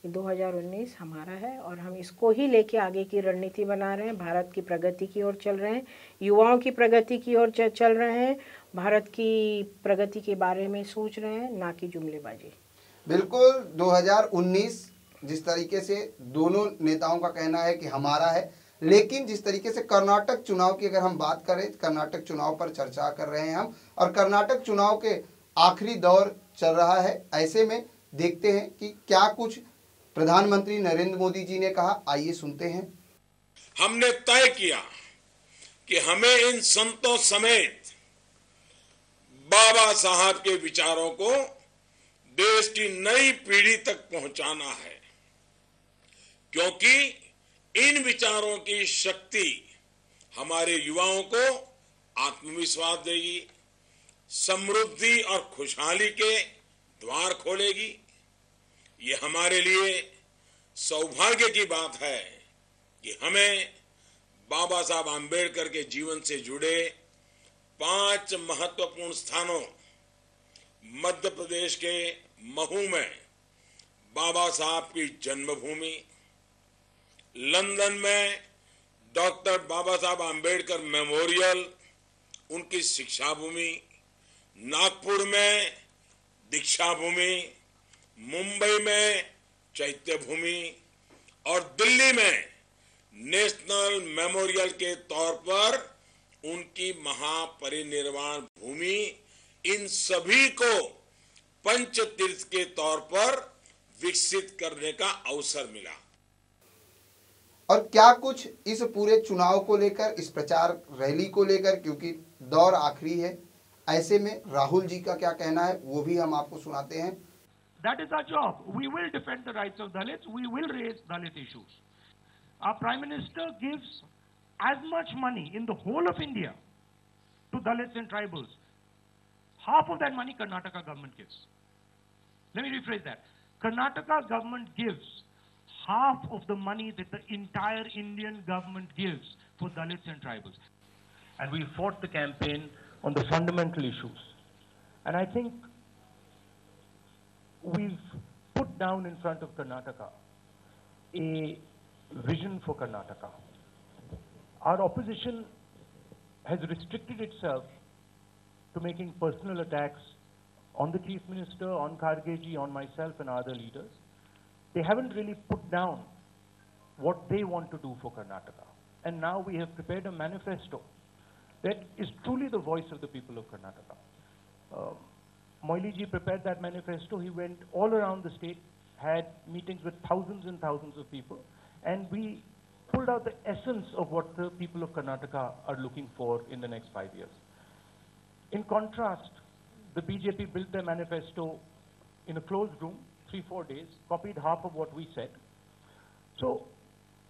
कि 2019 हमारा है और हम इसको ही लेके आगे की रणनीति बना रहे हैं। भारत की प्रगति की ओर चल रहे हैं, युवाओं की प्रगति की ओर चल रहे हैं, भारत की प्रगति के बारे में सोच रहे हैं, ना कि जुमलेबाजी। बिल्कुल, 2019 जिस तरीके से दोनों नेताओं का कहना है कि हमारा है, लेकिन जिस तरीके से कर्नाटक चुनाव की अगर हम बात करें, कर्नाटक चुनाव पर चर्चा कर रहे हैं हम, और कर्नाटक चुनाव के आखिरी दौर चल रहा है, ऐसे में देखते हैं कि क्या कुछ प्रधानमंत्री नरेंद्र मोदी जी ने कहा, आइए सुनते हैं। हमने तय किया कि हमें इन संतों समेत बाबा साहब के विचारों को देश की नई पीढ़ी तक पहुंचाना है, क्योंकि इन विचारों की शक्ति हमारे युवाओं को आत्मविश्वास देगी, समृद्धि और खुशहाली के द्वार खोलेगी। ये हमारे लिए सौभाग्य की बात है कि हमें बाबा साहब आम्बेडकर के जीवन से जुड़े 5 महत्वपूर्ण स्थानों, मध्य प्रदेश के महू में बाबा साहब की जन्मभूमि, लंदन में डॉक्टर बाबा साहब आम्बेडकर मेमोरियल, उनकी शिक्षा भूमि, नागपुर में दीक्षा भूमि, मुंबई में चैत्य भूमि और दिल्ली में नेशनल मेमोरियल के तौर पर उनकी महापरिनिर्वाण भूमि, इन सभी को पंच तीर्थ के तौर पर विकसित करने का अवसर मिला। और क्या कुछ इस पूरे चुनाव को लेकर, इस प्रचार रैली को लेकर, क्योंकि दौर आखिरी है। ऐसे में राहुल जी का क्या कहना है वो भी हम आपको सुनाते हैं। That is our job. We will defend the rights of Dalits. We will raise Dalit issues. Our Prime Minister gives as much money in the whole of India to Dalits and tribals. Half of that money Karnataka government gives. Let me rephrase that. Karnataka government gives half of the money that the entire Indian government gives for Dalits and tribals. And we fought the campaign on the fundamental issues. And I think we've put down in front of Karnataka a vision for Karnataka. Our opposition has restricted itself to making personal attacks on the Chief Minister, on Khargeji, on myself and other leaders. They haven't really put down what they want to do for Karnataka. And now we have prepared a manifesto that is truly the voice of the people of Karnataka. Moili ji prepared that manifesto. He went all around the state, had meetings with thousands and thousands of people, and we pulled out the essence of what the people of Karnataka are looking for in the next 5 years. In contrast, the BJP built their manifesto in a closed room, 3-4 days, copied half of what we said. So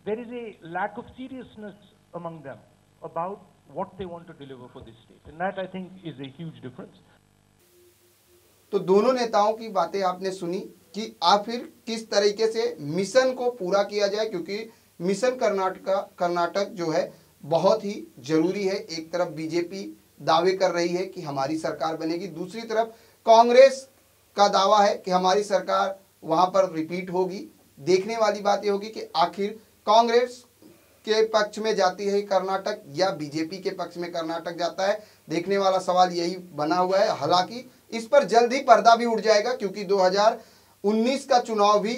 there is a lack of seriousness among them about what they want to deliver for this state. And that, I think, is a huge difference. तो दोनों नेताओं की बातें आपने सुनी कि आखिर किस तरीके से मिशन को पूरा किया जाए, क्योंकि मिशन कर्नाटक जो है बहुत ही जरूरी है। एक तरफ बीजेपी दावे कर रही है कि हमारी सरकार बनेगी, दूसरी तरफ कांग्रेस का दावा है कि हमारी सरकार वहां पर रिपीट होगी। देखने वाली बात यह होगी कि आखिर कांग्रेस के पक्ष में जाती है कर्नाटक या बीजेपी के पक्ष में कर्नाटक जाता है। देखने वाला सवाल यही बना हुआ है। हालांकि इस पर जल्द ही पर्दा भी उठ जाएगा, क्योंकि 2019 का चुनाव भी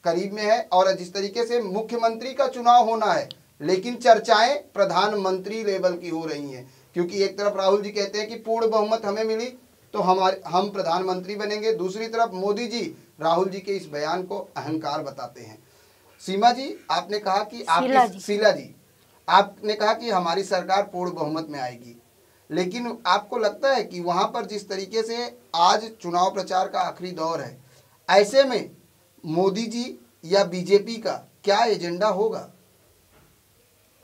करीब में है और जिस तरीके से मुख्यमंत्री का चुनाव होना है, लेकिन चर्चाएं प्रधानमंत्री लेवल की हो रही हैं, क्योंकि एक तरफ राहुल जी कहते हैं कि पूर्ण बहुमत हमें मिली तो हम प्रधानमंत्री बनेंगे, दूसरी तरफ मोदी जी राहुल जी के इस बयान को अहंकार बताते हैं। सीमा जी, आपने कहा कि शीला जी आपने कहा कि हमारी सरकार पूर्ण बहुमत में आएगी, लेकिन आपको लगता है कि वहां पर जिस तरीके से आज चुनाव प्रचार का आखिरी दौर है, ऐसे में मोदी जी या बीजेपी का क्या एजेंडा होगा?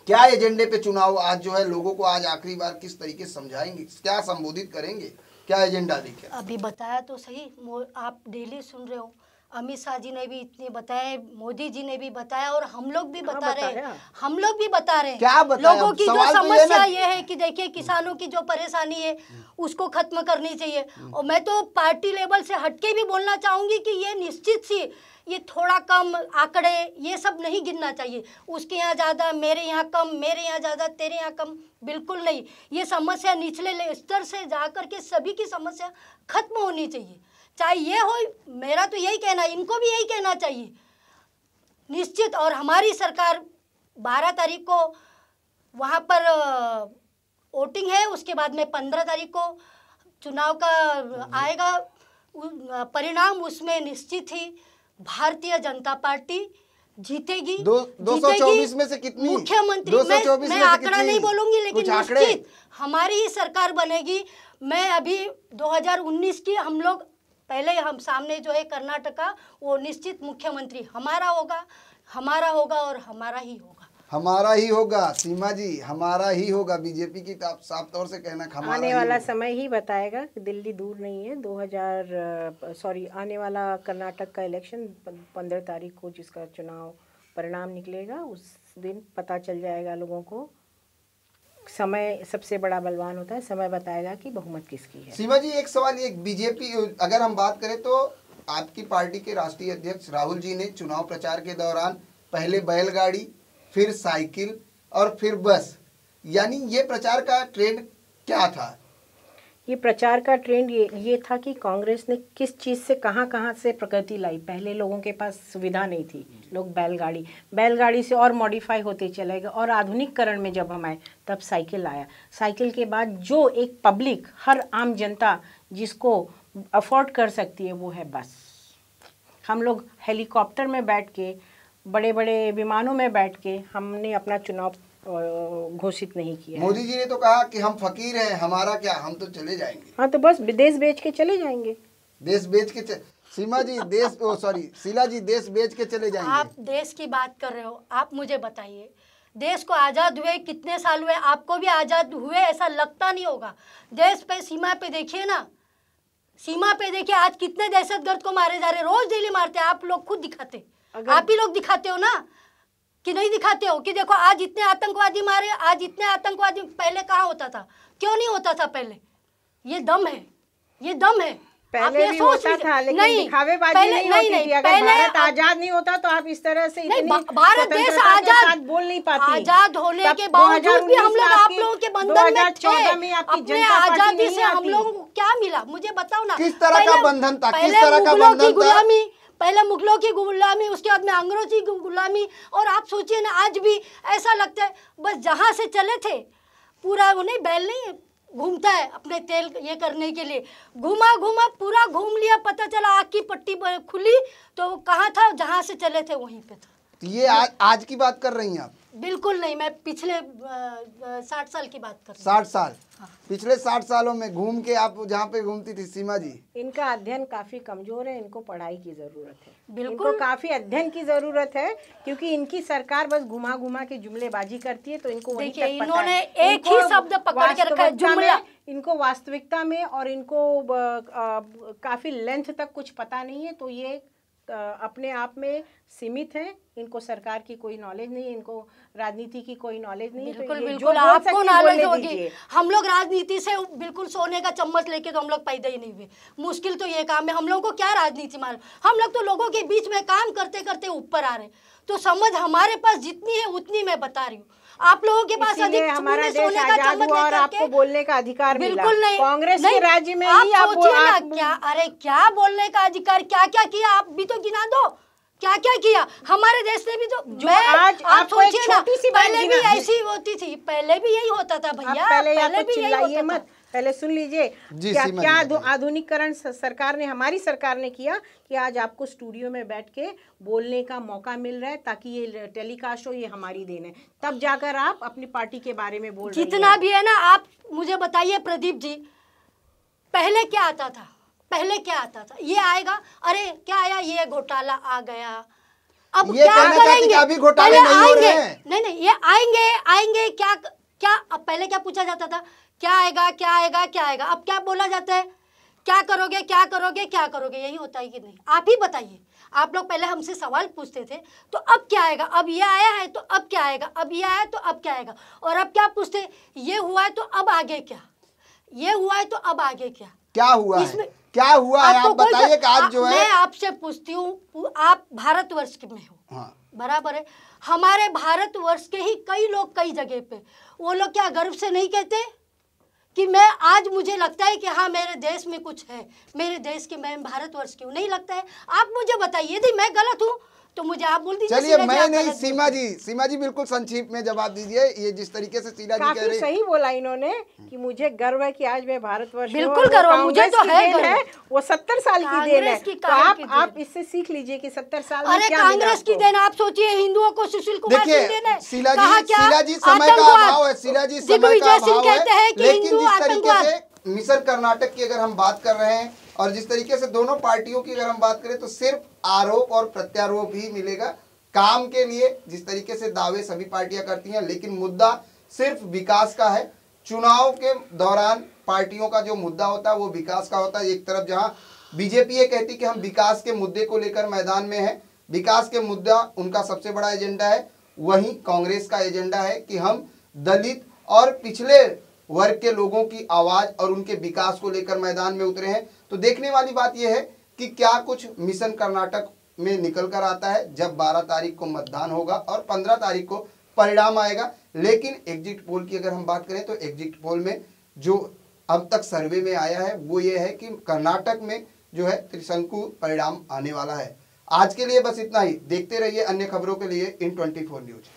क्या एजेंडे पे चुनाव आज जो है लोगों को आज आखिरी बार किस तरीके से समझाएंगे, क्या संबोधित करेंगे, क्या एजेंडा लेकर? अभी बताया तो सही, आप डेली सुन रहे हो, अमित शाह जी ने भी इतने बताए, मोदी जी ने भी बताया और हम लोग भी बता रहे हैं, क्या बताया? लोगों की जो समस्या ये है कि देखिए किसानों की जो परेशानी है उसको खत्म करनी चाहिए। और मैं तो पार्टी लेवल से हटके भी बोलना चाहूंगी कि ये निश्चित सी ये थोड़ा कम आंकड़े ये सब नहीं गिनना चाहिए, उसके यहाँ ज़्यादा मेरे यहाँ कम, मेरे यहाँ ज़्यादा तेरे यहाँ कम, बिल्कुल नहीं। ये समस्या निचले स्तर से जा कर के सभी की समस्या खत्म होनी चाहिए, चाहे ये हो, मेरा तो यही कहना है, इनको भी यही कहना चाहिए निश्चित। और हमारी सरकार 12 तारीख को वहाँ पर वोटिंग है, उसके बाद में 15 तारीख को चुनाव का आएगा परिणाम, उसमें निश्चित ही भारतीय जनता पार्टी जीतेगी। 224 में से कितनी मुख्यमंत्री, मैं आंकड़ा नहीं बोलूंगी, लेकिन निश्चित हमारी ही सरकार बनेगी। मैं अभी 2019 की हम लोग पहले हम सामने जो है कर्नाटका, वो निश्चित मुख्यमंत्री हमारा होगा और हमारा ही होगा। हमारा ही होगा सीमा जी, हमारा ही होगा। बीजेपी की साफ तौर से कहना आने वाला समय ही बताएगा कि दिल्ली दूर नहीं है। आने वाला कर्नाटक का इलेक्शन 15 तारीख को जिसका चुनाव परिणाम निकलेगा, उस दिन पता चल जाएगा लोगों को। समय सबसे बड़ा बलवान होता है, समय बताएगा कि बहुमत किसकी है। सीमा जी, एक सवाल, एक बीजेपी अगर हम बात करें तो आपकी पार्टी के राष्ट्रीय अध्यक्ष राहुल जी ने चुनाव प्रचार के दौरान पहले बैलगाड़ी, फिर साइकिल और फिर बस, यानी ये प्रचार का ट्रेंड क्या था? ये प्रचार का ट्रेंड ये था कि कांग्रेस ने किस चीज़ से कहाँ से प्रगति लाई। पहले लोगों के पास सुविधा नहीं थी, लोग बैलगाड़ी से और मॉडिफाई होते चले गए, और आधुनिकरण में जब हम आए तब साइकिल आया। साइकिल के बाद जो एक पब्लिक, हर आम जनता जिसको अफोर्ड कर सकती है, वो है बस। हम लोग हेलीकॉप्टर में बैठ के, बड़े बड़े विमानों में बैठ के हमने अपना चुनाव घोषित नहीं किया। मोदी जी ने तो कहा कि हम फकीर हैं, हमारा क्या, हम तो चले जाएंगे। हाँ, तो बस देश बेच के चले जाएंगे। देश बेच के सीमा जी शीला जी देश बेच के चले जाएंगे। आप देश की बात कर रहे हो, आप मुझे बताइए देश को आज़ाद हुए कितने साल हुए? आपको भी आज़ाद हुए ऐसा लगता नहीं होगा। देश पे सीमा पे देखिए ना, सीमा पे देखिए आज कितने दहशतगर्द को मारे जा रहे, रोज डेली मारते हैं। आप लोग खुद दिखाते, आप ही लोग दिखाते हो ना, कि नहीं दिखाते हो कि देखो आज इतने आतंकवादी मारे, आज इतने आतंकवादी। पहले कहाँ होता था? क्यों नहीं होता था पहले? ये दम है, ये दम है। पहले भी होता था, लेकिन दिखावेबाजी नहीं होती थी। अगर भारत आजाद नहीं होता तो आप इस तरह से भारत देश आजाद बोल नहीं पाती। आजाद होने के बावजूद भी हम लोग आप लोगों के बंधन में थे। अपने आजादी से हम लोगों को क्या मिला मुझे बताओ ना। किस तरह का बंधन था? किस तरह का बंधन था? पहले मुगलों की गुलामी, उसके बाद में अंग्रेजी की गुलामी। और आप सोचिए ना, आज भी ऐसा लगता है बस जहाँ से चले थे पूरा वो नहीं, बैल नहीं घूमता है अपने तेल ये करने के लिए, घूमा पूरा घूम लिया, पता चला आग की पट्टी खुली तो कहाँ था? जहाँ से चले थे वहीं पे था। तो ये आज की बात कर रही हैं आप? बिल्कुल नहीं, मैं पिछले 60 साल की बात कर रही हूँ। 60 साल? हाँ। पिछले 60 सालों में घूम के आप जहाँ पे घूमती थी सीमा जी? इनका अध्ययन काफी कमजोर है, इनको पढ़ाई की जरूरत है। बिल्कुल, इनको काफी अध्ययन की जरूरत है, क्योंकि इनकी सरकार बस घुमा के जुमलेबाजी करती है, तो इनको वहीं तक पता है। इन्होंने एक ही शब्द पकड़ के रखा है, जुमला। इनको वास्तविकता में और इनको काफी लेंथ तक कुछ पता नहीं है, तो ये अपने आप में सीमित हैं। इनको सरकार की कोई नॉलेज नहीं है, इनको राजनीति की कोई नॉलेज नहीं है। बिल्कुल बिल्कुल आपको नॉलेज होगी। हम लोग राजनीति से बिल्कुल सोने का चम्मच लेके तो हम लोग पैदा ही नहीं हुए। मुश्किल तो ये काम है, हम लोगों को क्या राजनीति मालूम? हम लोग तो लोगों के बीच में काम करते करते ऊपर आ रहे। तो समझ हमारे पास जितनी है उतनी मैं बता रही हूँ। आप लोगों के पास अधिक हमारा देश आजाद हुआ और आपको बोलने का अधिकार बिल्कुल नहीं। कांग्रेस के राज्य में ही आप सोचिए ना, क्या अरे क्या बोलने का अधिकार, क्या क्या किया आप भी तो गिना दो, क्या क्या किया हमारे देश ने भी। तो जो आज आप सोचिए ना, पहले भी ऐसी होती थी, पहले भी यही होता था भैया, पहले भी यही होता था। पहले सुन लीजिए क्या आधुनिकीकरण सरकार ने, हमारी सरकार ने किया कि आज आपको स्टूडियो में बैठ के बोलने का मौका मिल रहा है, ताकि ये टेलीकास्ट हो, ये हमारी देन है। तब जाकर आप अपनी पार्टी के बारे में बोल रहे हैं। जितना भी है ना, आप मुझे बताइए प्रदीप जी, पहले क्या आता था? पहले क्या आता था? ये आएगा, अरे क्या आया, ये घोटाला आ गया, अब ये क्या करेंगे? अभी घोटाले नहीं हो रहे हैं। नहीं, ये आएंगे क्या अब पहले क्या पूछा जाता था? क्या आएगा, क्या आएगा, क्या आएगा? अब क्या बोला जाता है? क्या करोगे, क्या करोगे, क्या करोगे? यही होता है कि नहीं? आप ही बताइए। आप लोग पहले हमसे सवाल पूछते थे तो अब क्या आएगा, अब ये आया है तो अब क्या आएगा, अब ये आया तो अब क्या आएगा। और अब क्या पूछते, ये हुआ है तो अब आगे क्या, ये हुआ है तो अब आगे क्या, क्या हुआ है, क्या हुआ है? आप बताइए कि आज जो है, मैं आपसे पूछती हूँ, आप भारतवर्ष में हो, हाँ बराबर है, हमारे भारतवर्ष के ही कई लोग कई जगह पे, वो लोग क्या गर्व से नहीं कहते कि मैं आज मुझे लगता है कि हाँ मेरे देश में कुछ है, मेरे देश की, मैं भारतवर्ष की हूँ? नहीं लगता है? आप मुझे बताइए, यदि मैं गलत हूँ तो मुझे आप बोल दीजिए। चलिए मैं नहीं, सीमा जी बिल्कुल संक्षिप्त में जवाब दीजिए। ये जिस तरीके से शीला जी कह रही, सही बोला इन्होंने कि मुझे गर्व है कि आज मैं भारतवर्ष, बिल्कुल गर्व है, मुझे तो है, वो 70 साल की देन है। तो आप इससे सीख लीजिए कि 70 साल में अरे कांग्रेस की देन। आप सोचिए हिंदुओं को सुशील कुमार की देन है। शीला जी समय का अभाव है, शीला जी समय का अभाव है, लेकिन जिस तरीके से मिशन कर्नाटक की अगर हम बात कर रहे हैं और जिस तरीके से दोनों पार्टियों की अगर हम बात करें तो सिर्फ आरोप और प्रत्यारोप ही मिलेगा काम के लिए। जिस तरीके से दावे सभी पार्टियां करती हैं, लेकिन मुद्दा सिर्फ विकास का है। चुनाव के दौरान पार्टियों का जो मुद्दा होता है वो विकास का होता है। एक तरफ जहां बीजेपी ये कहती कि हम विकास के मुद्दे को लेकर मैदान में है, विकास के मुद्दा उनका सबसे बड़ा एजेंडा है, वहीं कांग्रेस का एजेंडा है कि हम दलित और पिछले वर्ग के लोगों की आवाज और उनके विकास को लेकर मैदान में उतरे हैं। तो देखने वाली बात यह है कि क्या कुछ मिशन कर्नाटक में निकल कर आता है जब 12 तारीख को मतदान होगा और 15 तारीख को परिणाम आएगा। लेकिन एग्जिट पोल की अगर हम बात करें तो एग्जिट पोल में जो अब तक सर्वे में आया है वो ये है कि कर्नाटक में जो है त्रिशंकु परिणाम आने वाला है। आज के लिए बस इतना ही। देखते रहिए अन्य खबरों के लिए इन 24 न्यूज।